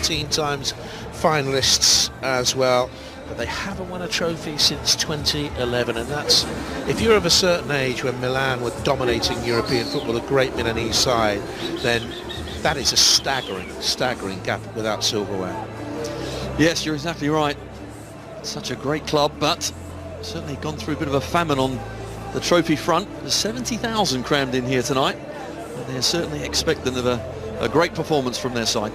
14 times finalists as well. But they haven't won a trophy since 2011, and that's, if you're of a certain age when Milan were dominating European football, a great Milanese side, then that is a staggering gap without silverware. Yes, you're exactly right. Such a great club, but certainly gone through a bit of a famine on the trophy front. There's 70,000 crammed in here tonight, and they're certainly expectant of a great performance from their side.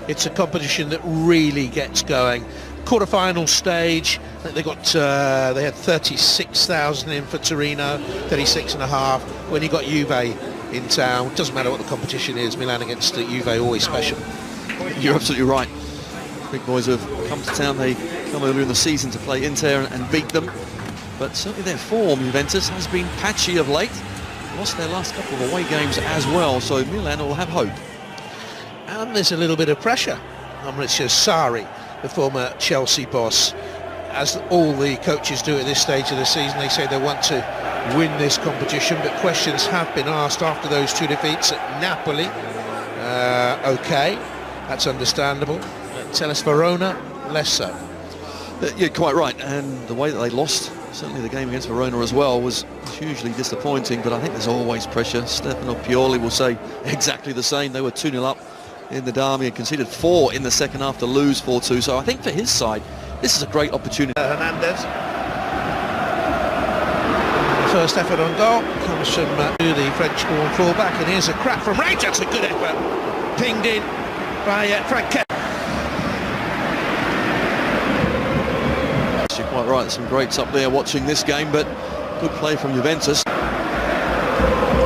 It's a competition that really gets going. Quarter-final stage, I think they had 36,000 in for Torino, 36.5. When you got Juve in town, doesn't matter what the competition is, Milan against Juve always special. You're absolutely right. Big boys have come to town. They come earlier in the season to play Inter and beat them, but certainly their form, Juventus, has been patchy of late. Lost their last couple of away games as well, so Milan will have hope. And there's a little bit of pressure on Maurizio Sarri, the former Chelsea boss. As all the coaches do at this stage of the season, they say they want to win this competition, but questions have been asked after those 2 defeats at Napoli. Okay, that's understandable. Tell us Verona, less so. You're quite right, and the way that they lost, certainly the game against Verona as well, was hugely disappointing, but I think there's always pressure. Stefano Pioli will say exactly the same. They were 2-0 up in the derby and conceded 4 in the second half to lose 4-2, so I think for his side this is a great opportunity. Hernandez, first effort on goal comes from the French-born fullback, and here's a crack from range. That's a good effort, pinged in by Frank. You're quite right, there's some greats up there watching this game, but good play from Juventus.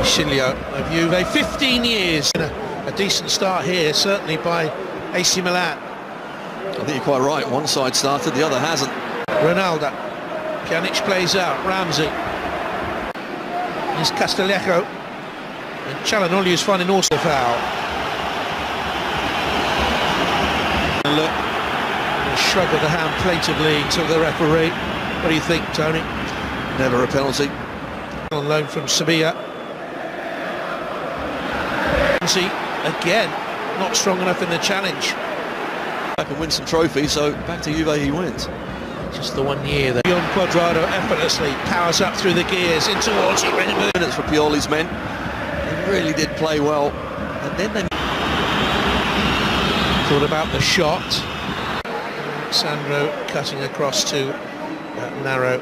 Silio of Juve, 15 years. A decent start here, certainly by AC Milan. I think you're quite right. One side started, the other hasn't. Ronaldo. Pjanic plays out. Ramsey. Here's Castelletto. And Çalhanoğlu is finding also foul. And look, a shrug of the hand plaintively to the referee. What do you think, Tony? Never a penalty. On loan from Sevilla. Ramsey. Again, not strong enough in the challenge. Back and win some trophies, so back to Juve he wins. Just the 1 year there. Beyond Cuadrado effortlessly powers up through the gears in towards it. Minutes for Pioli's men. They really did play well, and then they thought about the shot. Sandro cutting across to narrow.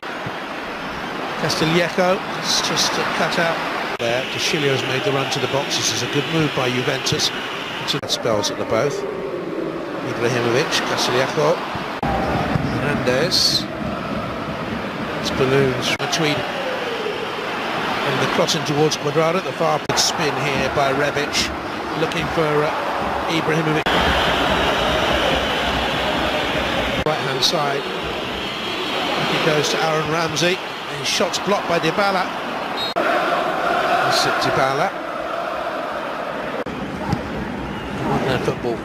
Castelletto, it's just cut out. There, Deschilio's made the run to the box. This is a good move by Juventus. Spells at the both. Ibrahimovic, Castelletto, Hernandez. It's balloons between. And the crossing towards Cuadrado. The far spin here by Rebic, looking for Ibrahimovic. Right hand side. He goes to Aaron Ramsey. And his shot's blocked by Dybala. Dybala. Football.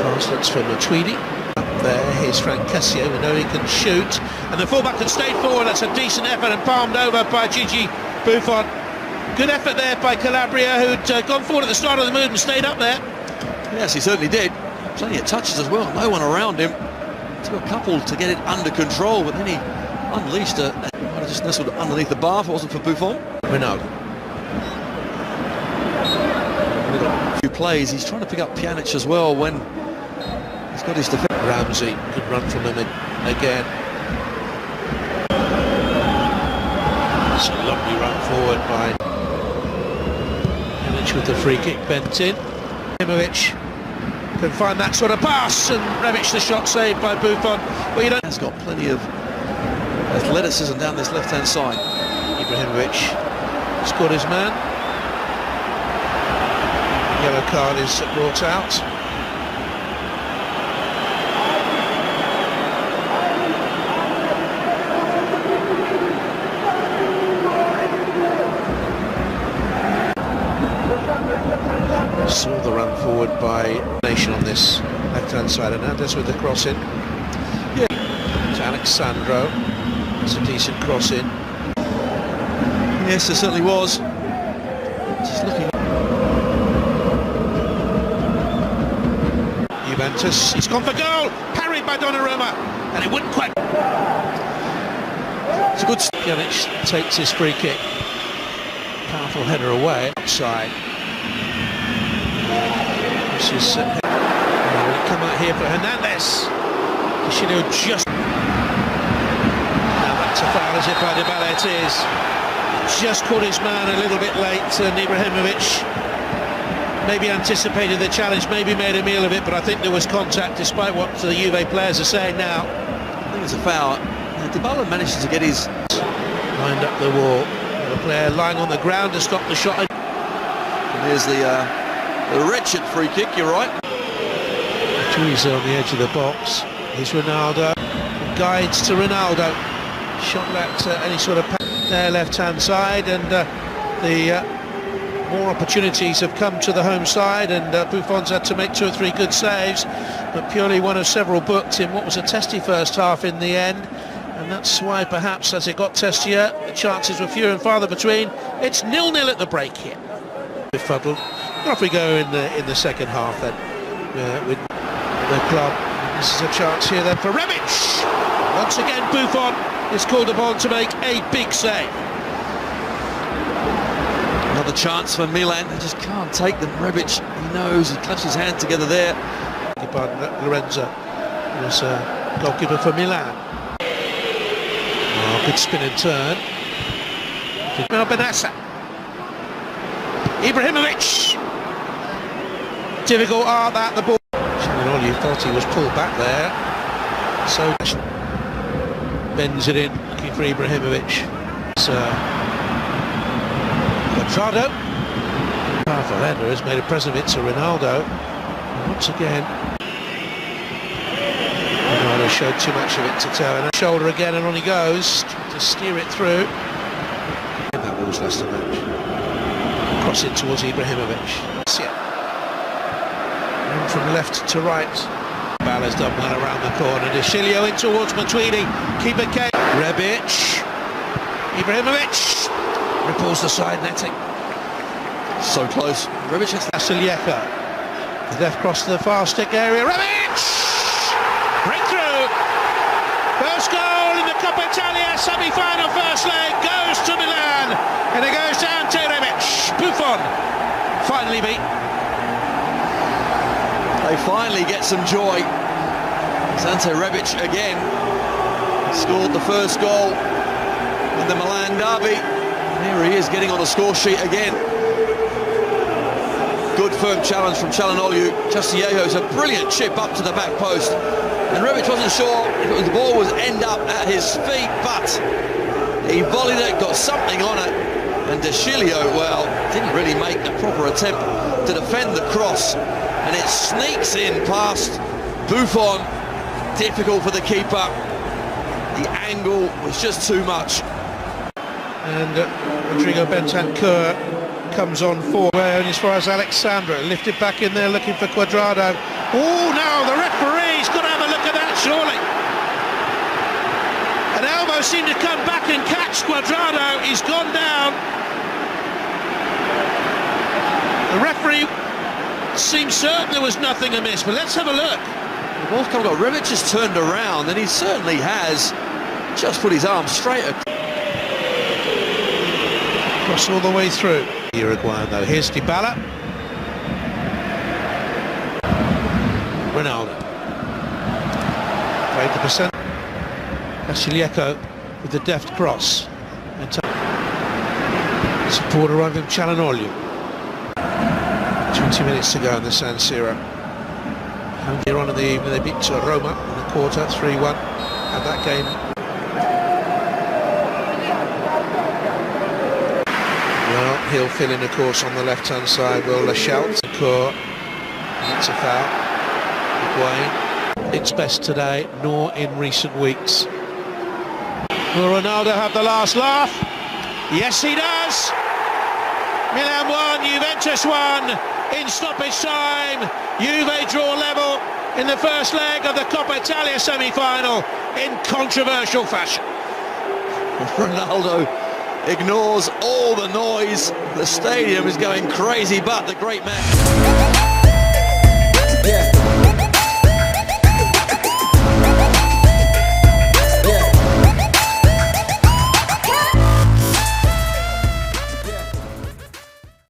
Pass looks for Matuidi. Up there, here's Frank Cassio. We know he can shoot. And the fullback can stay forward. That's a decent effort and palmed over by Gigi Buffon. Good effort there by Calabria, who'd gone forward at the start of the move and stayed up there. Yes, he certainly did. Plenty of touches as well. No one around him. Took a couple to get it under control, but then he unleashed just nestled underneath the bar. If it wasn't for Buffon. Ronaldo. A few plays. He's trying to pick up Pjanic as well when he's got his defense. Ramsey, good run from him again. It's a lovely run forward by Pjanic with the free kick bent in. Ibrahimovic can find that sort of pass, and Rebic the shot saved by Buffon. Well, you don't. He's got plenty of athleticism down this left-hand side. Ibrahimovic scored his man. Yellow card is brought out. Saw the run forward by Nation on this left-hand side, and Hernandez with the cross in. Yeah. To Alexandro. It's a decent cross in. Yes, it certainly was. Just looking. Juventus. He's gone for goal, parried by Donnarumma, and it wouldn't quite. It's a good. Janic takes his free kick. Powerful header away, outside. This is come out here for Hernandez. Kishino just. Now that's a foul, as if by Dybala it is. Just caught his man a little bit late, and Ibrahimovic maybe anticipated the challenge, maybe made a meal of it, but I think there was contact, despite what the Juve players are saying now. I think it's a foul. Now, Dybala manages to get his... Lined up the wall. The player lying on the ground to stop the shot. And here's the wretched free kick, you're right. He's on the edge of the box. Here's Ronaldo. Guides to Ronaldo. Shot left any sort of there, left-hand side, and the more opportunities have come to the home side, and Buffon's had to make 2 or 3 good saves, but purely one of several booked in what was a testy first half in the end, and that's why perhaps as it got testier the chances were fewer and farther between. It's 0-0 at the break here. Befuddled. Off we go in the second half then with the club. This is a chance here then for Rebic. Once again Buffon is called upon to make a big save. Another chance for Milan. They just can't take them. Rebic, he knows, he clutches his hand together there. Lorenzo was goalkeeper for Milan. Oh, good spin and turn. Benassa. Ibrahimovic. Difficult that the ball. You thought he was pulled back there. So bends it in, looking for Ibrahimovic. Quadrado. Powerful header has made a present of it to Ronaldo. And once again, Ronaldo showed too much of it to tell. And a shoulder again, and on he goes to steer it through. And that was less than match. Cross it towards Ibrahimovic. And from left to right. Bala's done well around the corner. De Chilio in towards Matuidi. Keeper K. Rebic. Ibrahimovic. Ripples the side netting. So close. Rebic has Vasilieka. The left cross to the far stick area. Rebic! Breakthrough! First goal in the Coppa Italia semi-final first leg goes to Milan. And it goes down to Rebic. Buffon finally beat. They finally get some joy. Ante Rebic again scored the first goal in the Milan derby. Here he is getting on the score sheet again. Good firm challenge from Çalhanoğlu. Castillejo's a brilliant chip up to the back post. And Rebic wasn't sure if the ball would end up at his feet, but he volleyed it, got something on it. And De Chilio, well, didn't really make a proper attempt to defend the cross. And it sneaks in past Buffon. Difficult for the keeper. The angle was just too much. And Rodrigo Bentancur comes on forward, and as far as Alexandra, lifted back in there looking for Quadrado. Oh, now the referee's got to have a look at that, surely. And Elmo seemed to come back and catch Quadrado. He's gone down. The referee seems certain there was nothing amiss, but let's have a look. The ball's come got Rebic has turned around, and he certainly has just put his arm straight across all the way through. Uruguayan though. Here's Dybala. Ronaldo. Played the percent. Vasilieka with the deft cross. And support arriving from Çalhanoğlu. 20 minutes to go in the San Siro. Home here on in the evening, they beat Roma in the quarter, 3-1. And that game. Well, he'll fill in, of course, on the left-hand side. Will Lachelt. That's a foul. Higuain. It's best today, nor in recent weeks. Will Ronaldo have the last laugh? Yes, he does. Milan 1, Juventus 1. In stoppage time, Juve draw level in the first leg of the Coppa Italia semi-final in controversial fashion. Ronaldo ignores all the noise. The stadium is going crazy, but the great man. Yeah.